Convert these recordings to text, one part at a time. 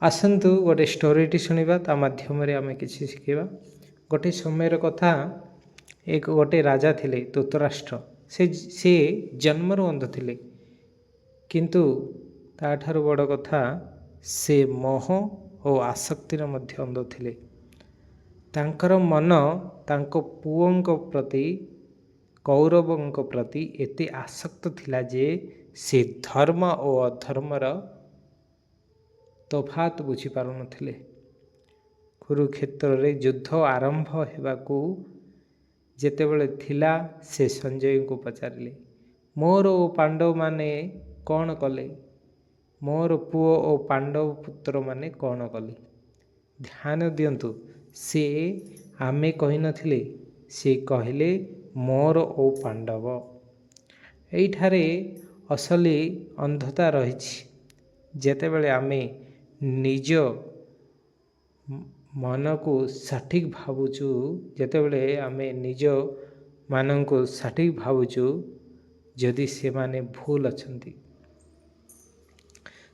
आसतु गोटे स्टोरीटी शुणा ता मध्यम आम कि शिखा। गोटे समय कथा एक गोटे राजा थिले धृतराष्ट्र। से जन्मर अंध थिले किंतु ताठारु बड़ कथा से मोह और आसक्तिर मध्य अंध थिले। तांकर मन तांको पुओं प्रति कौरवों प्रति एते आसक्त थिला जे से धर्म और अधर्मर तफात बुझी पारु नथिले। कुरुक्षेत्र रे युद्ध आरंभ हेबाकू जेतेबेले थिला से संजय को पचारिले, मोर ओ पांडव माने कौन कले, मोर पुओ ओ पांडव पुत्र माने कौन कले। ध्यान दियंतु, से आमे कहि नथिले, से कहले मोर ओ पांडव। एइठारे असली अंधता रहिछि। जेतेबेले आमे निज मन को सठिक भावुचु, जेतेबेले आमे निज मान को सठिक भावुचु, जदि से माने भूल अछंती।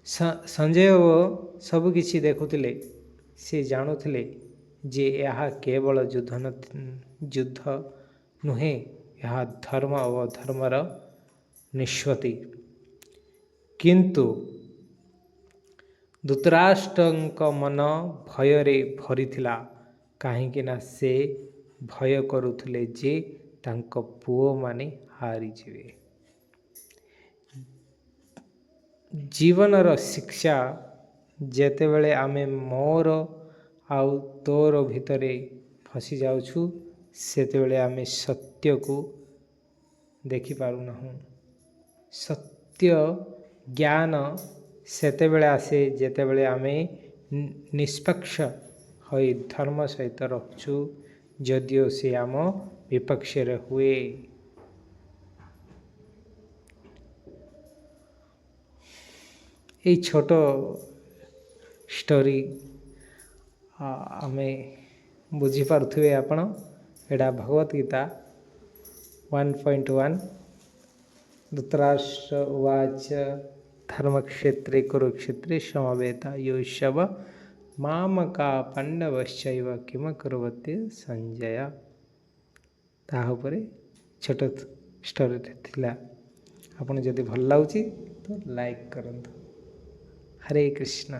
संजय सब किछि देखुथिले, से जानुथिले जे यह केवल युद्ध नुहे, यह धर्म और अधर्मर निष्पत्ति। किंतु धृतराष्ट्रଙ୍କ मन भୟରେ भरिथिला, काहेकिना से भय करुथिले जे तांको पुओ माने हारी जिवे। जीवनर शिक्षा जेतेबेले आमे मोर आउ तोर भितरे फसी जाउछु, सेतेबेले आमे सत्य को देखि पारुना हूँ। सत्य ज्ञान सेतेबेले आसे जेतेबेले आमे निष्पक्ष होई धर्म सहित रहुछु, जदिओ से आम विपक्ष रे हुए। ये छोटो स्टोरी आमे बुझी पारुथिबे आपण। एडा भगवत गीता 1.1। धृतराष्ट्र उवाच धर्मक्षेत्रे कुरुक्षेत्रे समवेता योत्सव मामका पांडवश्चैव किम कुर्वते संजय। ताहा उपरे छोट स्टोरी थिला। आपण जदि भल लाଗୁଛି तो लाइक करंतु। हरे कृष्ण।